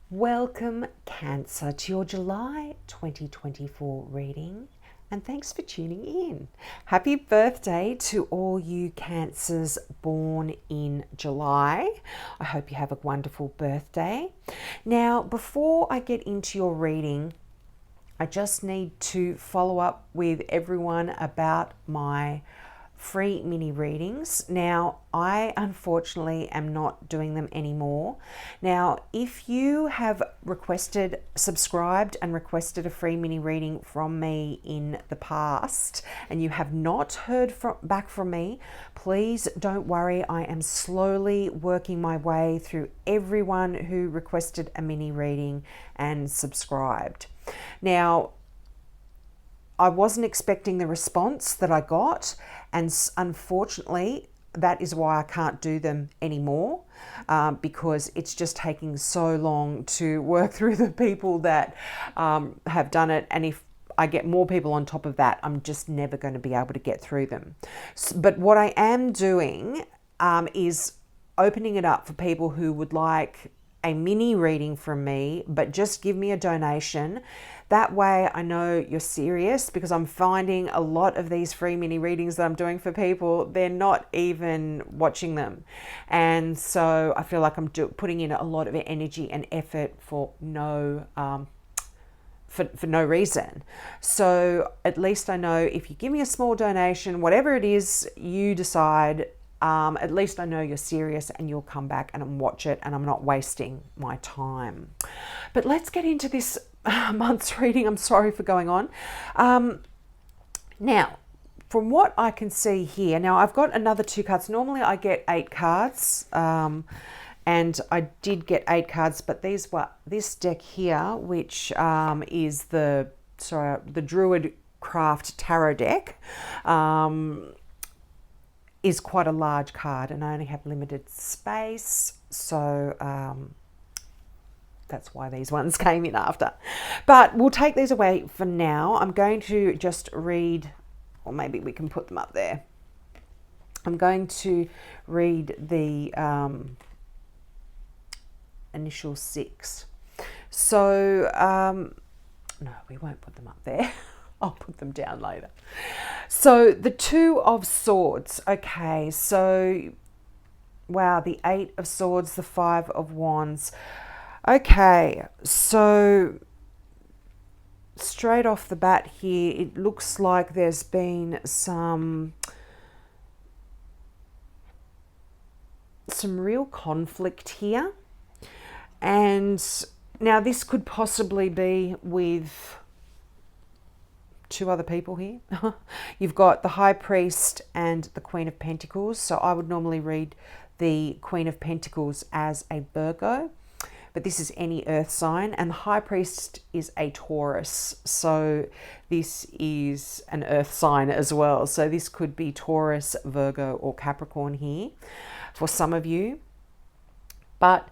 Welcome, Cancer, to your July 2024 reading, and thanks for tuning in. Happy birthday to all you Cancers born in July. I hope you have a wonderful birthday. Now, before I get into your reading, I just need to follow up with everyone about my free mini readings. Now, I unfortunately am not doing them anymore. Now, if you have subscribed and requested a free mini reading from me in the past and you have not heard back from me, please don't worry. I am slowly working my way through everyone who requested a mini reading and subscribed. Now, I wasn't expecting the response that I got, and unfortunately, that is why I can't do them anymore, because it's just taking so long to work through the people that have done it. And if I get more people on top of that, I'm just never going to be able to get through them. But what I am doing is opening it up for people who would like a mini reading from me, but just give me a donation. That way I know you're serious, because I'm finding a lot of these free mini readings that I'm doing for people, they're not even watching them. And so I feel like I'm putting in a lot of energy and effort for no reason. So at least I know if you give me a small donation, whatever it is you decide, at least I know you're serious and you'll come back and watch it, and I'm not wasting my time. But let's get into this month's reading. I'm sorry for going on. Now, from what I can see here, now I've got another 2 cards. Normally I get 8 cards, and I did get 8 cards, but this deck here, which is the Druid Craft Tarot deck, is quite a large card, and I only have limited space, so that's why these ones came in after. But we'll take these away for now. I'm going to just read, or maybe we can put them up there. I'm going to read the initial 6. So, no, we won't put them up there. I'll put them down later. So the 2 of Swords. Okay, so, wow, the 8 of Swords, the 5 of Wands. Okay, so straight off the bat here, it looks like there's been some real conflict here. And now this could possibly be with 2 other people here. You've got the High Priest and the Queen of Pentacles. So I would normally read the Queen of Pentacles as a Virgo, but this is any earth sign, and the High Priest is a Taurus. So this is an earth sign as well. So this could be Taurus, Virgo, or Capricorn here for some of you. But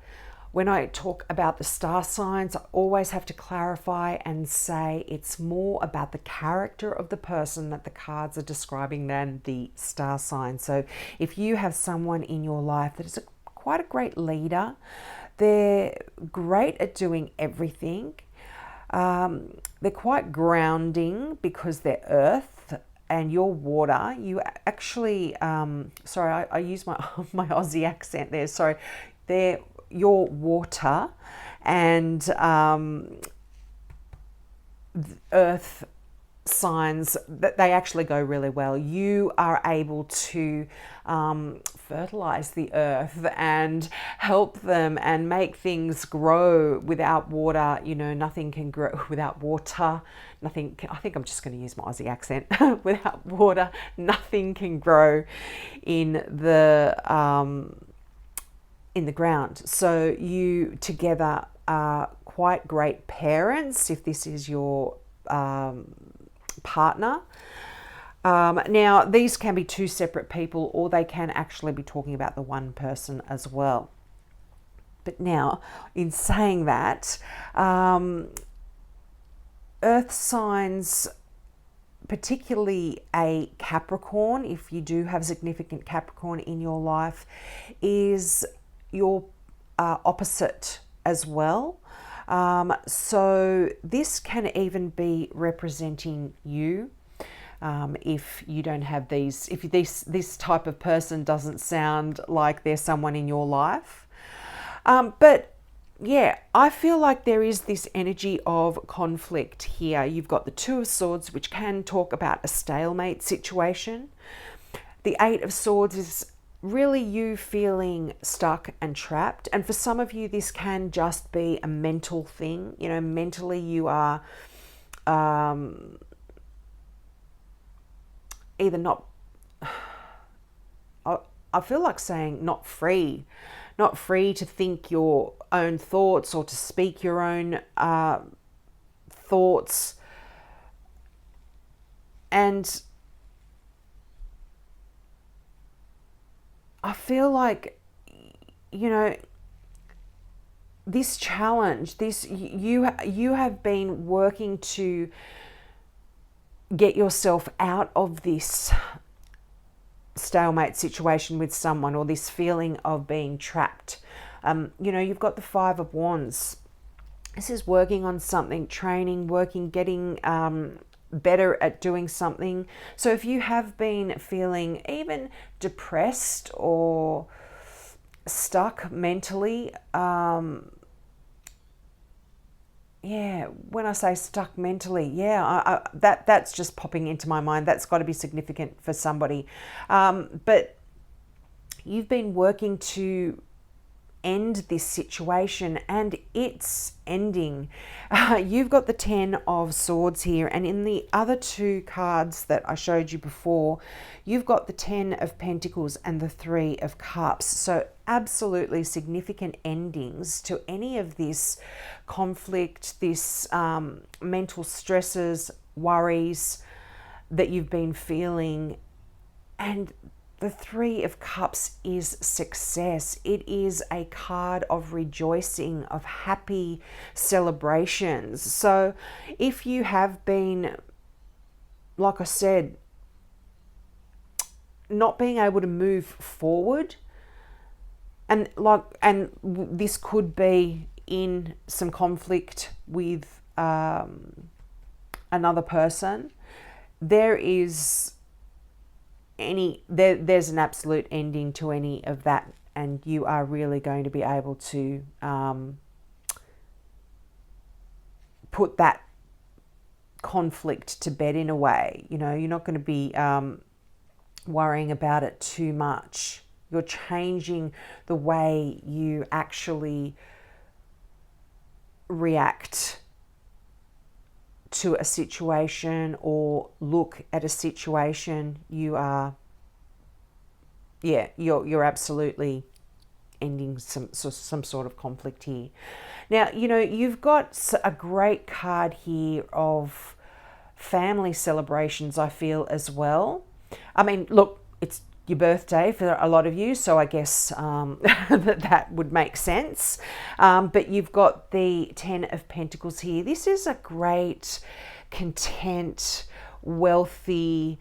when I talk about the star signs, I always have to clarify and say it's more about the character of the person that the cards are describing than the star sign. So if you have someone in your life that is quite a great leader, they're great at doing everything. They're quite grounding because they're earth, and you're water. You actually, sorry, I use my Aussie accent there. Sorry, you're water, and earth signs, that they actually go really well. You are able to fertilize the earth and help them and make things grow. Without water, nothing can grow. Without water, nothing can, I think I'm just going to use my Aussie accent. Without water, nothing can grow in the ground. So you together are quite great parents if this is your partner. Now, these can be 2 separate people, or they can actually be talking about the one person as well. But now, in saying that, earth signs, particularly a Capricorn, if you do have significant Capricorn in your life, is your opposite as well. So this can even be representing you. If you don't have these, if this type of person doesn't sound like they're someone in your life. But yeah, I feel like there is this energy of conflict here. You've got the Two of Swords, which can talk about a stalemate situation. The Eight of Swords is really you feeling stuck and trapped. And for some of you, this can just be a mental thing. You know, mentally you are either not, I feel like saying not free to think your own thoughts or to speak your own thoughts. And I feel like, you know, this challenge, you have been working to get yourself out of this stalemate situation with someone, or this feeling of being trapped. You know, you've got the Five of Wands. This is working on something, training, working, getting better at doing something. So if you have been feeling even depressed or stuck mentally, yeah, when I say stuck mentally, yeah, that's just popping into my mind. That's got to be significant for somebody. But you've been working to end this situation, and it's ending. You've got the Ten of Swords here, and in the other two cards that I showed you before, you've got the Ten of Pentacles and the Three of Cups. So absolutely significant endings to any of this conflict, this mental stresses, worries that you've been feeling. And the Three of Cups is success. It is a card of rejoicing, of happy celebrations. So if you have been, like I said, not being able to move forward, and this could be in some conflict with another person, there's an absolute ending to any of that, and you are really going to be able to put that conflict to bed in a way. You know, you're not going to be worrying about it too much. You're changing the way you actually react to a situation or look at a situation. You are, yeah, you're absolutely ending some sort of conflict here. Now, you know, you've got a great card here of family celebrations, I feel, as well. I mean, look, it's your birthday for a lot of you, so I guess that would make sense. But you've got the Ten of Pentacles here. This is a great, content, wealthy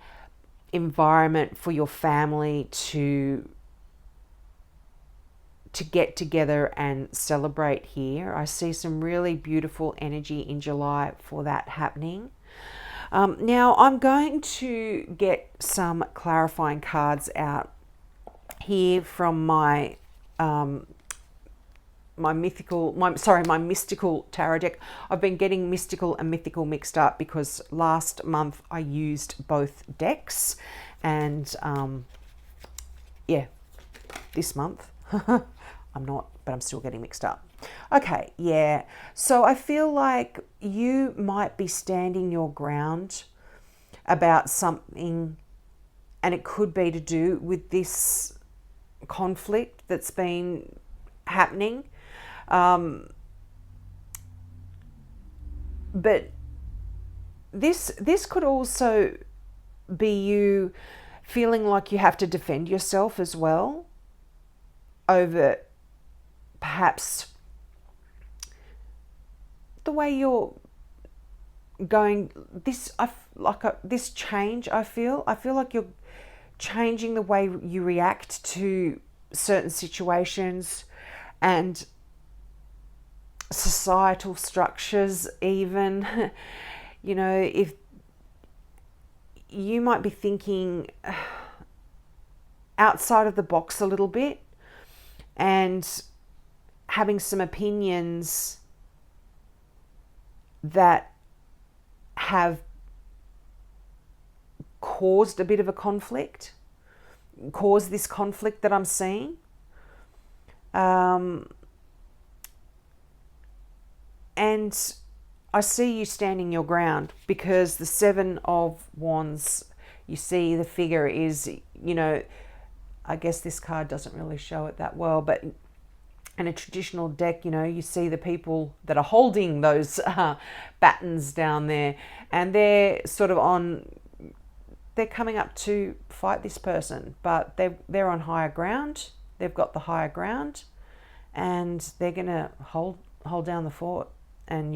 environment for your family to get together and celebrate here. I see some really beautiful energy in July for that happening. Now I'm going to get some clarifying cards out here from my mystical tarot deck. I've been getting mystical and mythical mixed up because last month I used both decks, and yeah, this month I'm not, but I'm still getting mixed up. Okay, yeah. So I feel like you might be standing your ground about something, and it could be to do with this conflict that's been happening. But this could also be you feeling like you have to defend yourself as well over perhaps the way you're going. This change, I feel like you're changing the way you react to certain situations, and societal structures even. You know, if you might be thinking outside of the box a little bit and having some opinions that have caused a bit of a conflict, caused this conflict that I'm seeing. And I see you standing your ground, because the Seven of Wands, you see the figure is, you know, I guess this card doesn't really show it that well, but in a traditional deck, you know, you see the people that are holding those batons down there, and they're sort of they're coming up to fight this person, but they're on higher ground. They've got the higher ground, and they're going to hold down the fort. And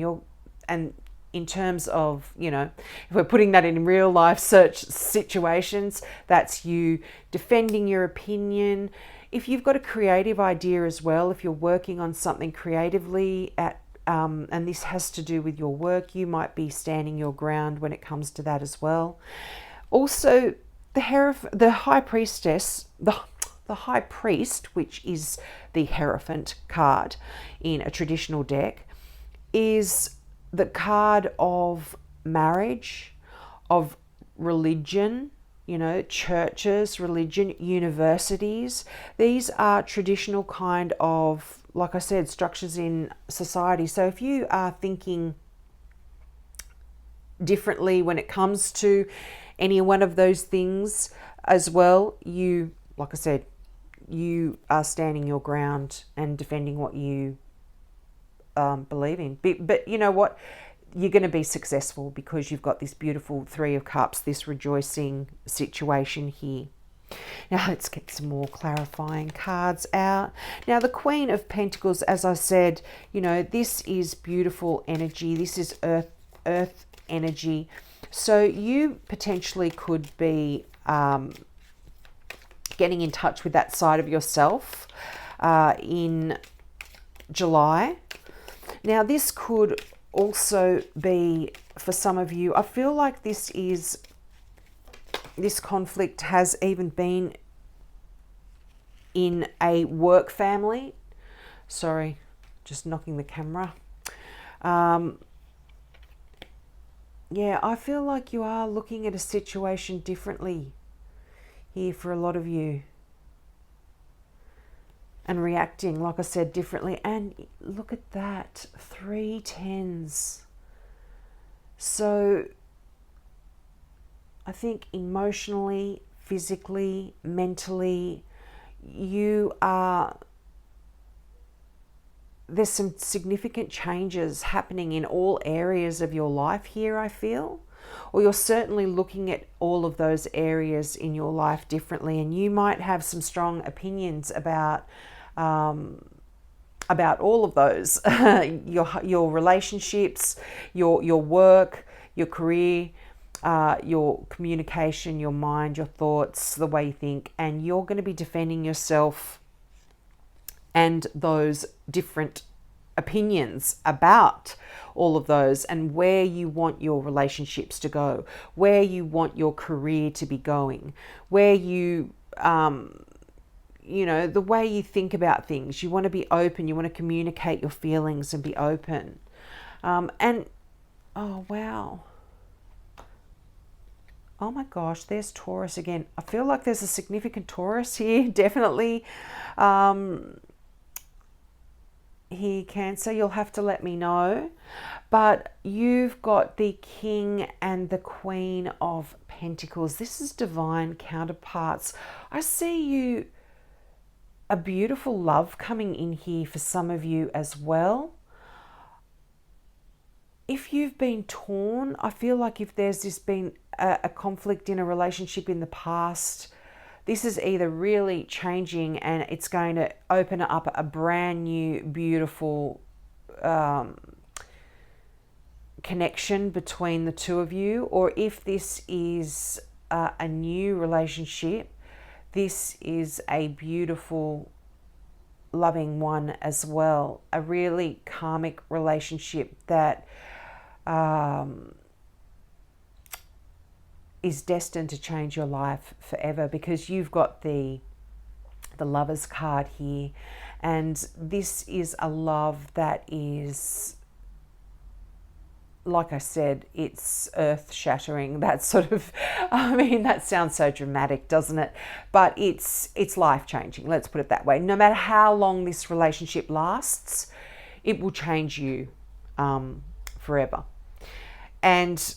in terms of, you know, if we're putting that in real life search situations, that's you defending your opinion. If you've got a creative idea as well, if you're working on something creatively and this has to do with your work, you might be standing your ground when it comes to that as well. Also, the High Priestess, the High Priest, which is the Hierophant card in a traditional deck, is the card of marriage, of religion, you know, churches, religion, universities. These are traditional kind of, like I said, structures in society. So if you are thinking differently when it comes to any one of those things as well, you, like I said, you are standing your ground and defending what you believe in. But you know what? You're going to be successful because you've got this beautiful Three of Cups, this rejoicing situation here. Now let's get some more clarifying cards out. Now the Queen of Pentacles, as I said, you know, this is beautiful energy. This is earth energy. So you potentially could be getting in touch with that side of yourself in July. Now this could also be, for some of you, I feel like this conflict has even been in a work family. Sorry, just knocking the camera. Yeah, I feel like you are looking at a situation differently here for a lot of you. And reacting, like I said, differently. And look at that, 3 tens. So I think emotionally, physically, mentally, there's some significant changes happening in all areas of your life here, I feel. Or you're certainly looking at all of those areas in your life differently, and you might have some strong opinions about all of those. your relationships, your work, your career, your communication, your mind, your thoughts, the way you think, and you're going to be defending yourself and those different opinions about all of those, and where you want your relationships to go, where you want your career to be going, where you you know, the way you think about things. You want to be open, you want to communicate your feelings and be open. And oh wow, oh my gosh, there's Taurus again. I feel like there's a significant Taurus here, definitely. Here, Cancer, you'll have to let me know. But you've got the King and the Queen of Pentacles. This is divine counterparts. I see you, a beautiful love coming in here for some of you as well. If you've been torn, I feel like if there's been a conflict in a relationship in the past, this is either really changing and it's going to open up a brand new, beautiful connection between the two of you. Or if this is a new relationship, this is a beautiful loving one as well, a really karmic relationship that is destined to change your life forever, because you've got the Lover's card here, and this is a love that is, like I said, it's earth-shattering. That sort of, I mean, that sounds so dramatic, doesn't it? But it's life-changing, let's put it that way. No matter how long this relationship lasts, it will change you forever. And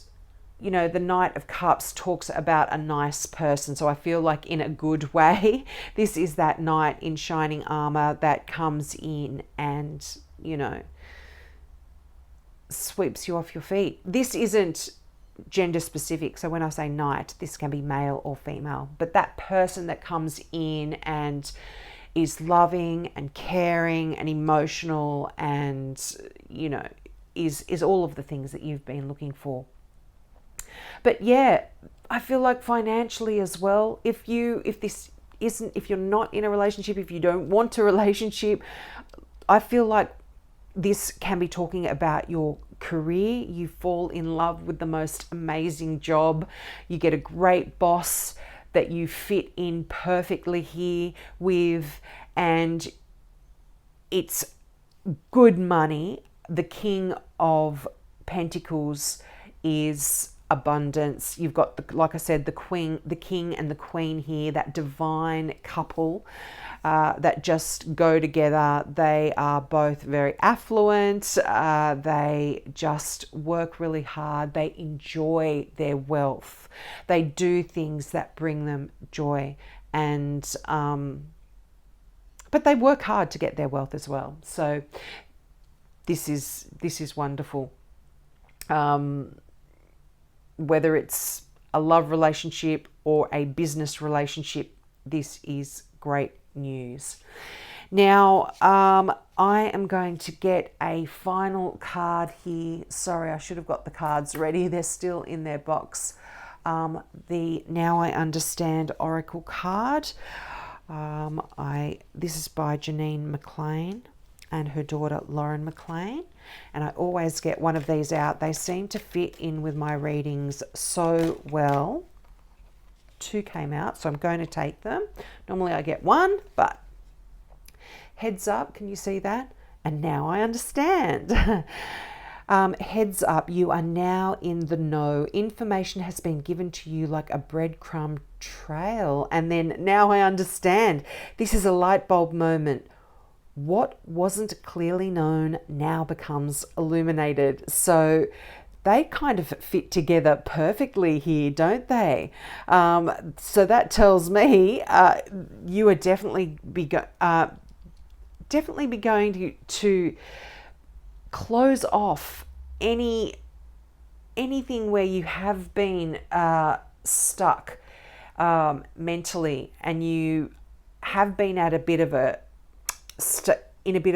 you know, the Knight of Cups talks about a nice person. So I feel like, in a good way, this is that knight in shining armor that comes in and, you know, sweeps you off your feet. This isn't gender specific. So when I say knight, this can be male or female. But that person that comes in and is loving and caring and emotional and, you know, is all of the things that you've been looking for. But yeah, I feel like financially as well, if you're not in a relationship, if you don't want a relationship, I feel like this can be talking about your career. You fall in love with the most amazing job. You get a great boss that you fit in perfectly here with, and it's good money. The King of Pentacles is abundance. You've got, like I said, the king and the queen here, that divine couple that just go together. They are both very affluent. They just work really hard. They enjoy their wealth. They do things that bring them joy, and but they work hard to get their wealth as well. So this is wonderful. Whether it's a love relationship or a business relationship, this is great news. Now, I am going to get a final card here. Sorry, I should have got the cards ready. They're still in their box. The Now I Understand Oracle card. This is by Janine McLean and her daughter Lauren McLean, and I always get one of these out. They seem to fit in with my readings so well. 2 came out, so I'm going to take them. Normally I get 1, but heads up, can you see that? And now I understand. Heads up, you are now in the know. Information has been given to you like a breadcrumb trail. And then now I understand. This is a light bulb moment. What wasn't clearly known now becomes illuminated. So they kind of fit together perfectly here, don't they? So that tells me you are definitely be going to close off anything where you have been stuck mentally, and you have been at a bit of a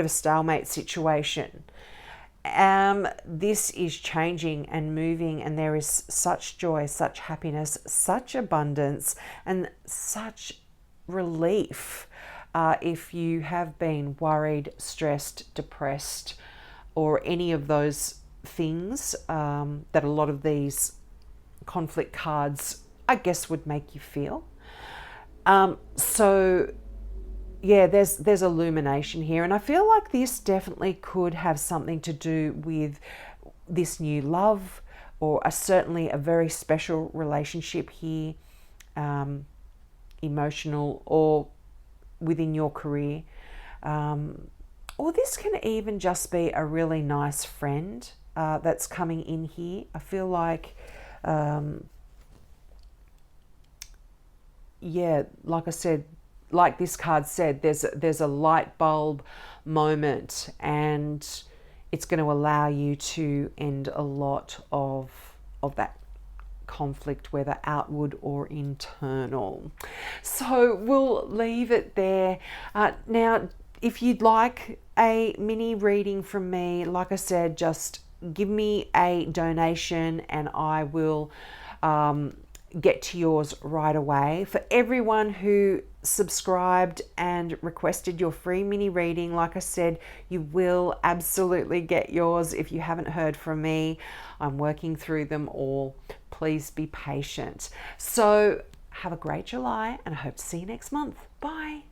stalemate situation. This is changing and moving, and there is such joy, such happiness, such abundance, and such relief. If you have been worried, stressed, depressed, or any of those things that a lot of these conflict cards, I guess, would make you feel. So yeah, there's illumination here, and I feel like this definitely could have something to do with this new love, or certainly a very special relationship here, emotional, or within your career. Or this can even just be a really nice friend that's coming in here. I feel like, yeah, like I said, like this card said, there's a light bulb moment, and it's going to allow you to end a lot of that conflict, whether outward or internal. So we'll leave it there. Now, if you'd like a mini reading from me, like I said, just give me a donation and I will get to yours right away. For everyone who subscribed and requested your free mini reading, like I said, you will absolutely get yours if you haven't heard from me. I'm working through them all. Please be patient. So have a great July, and I hope to see you next month. Bye.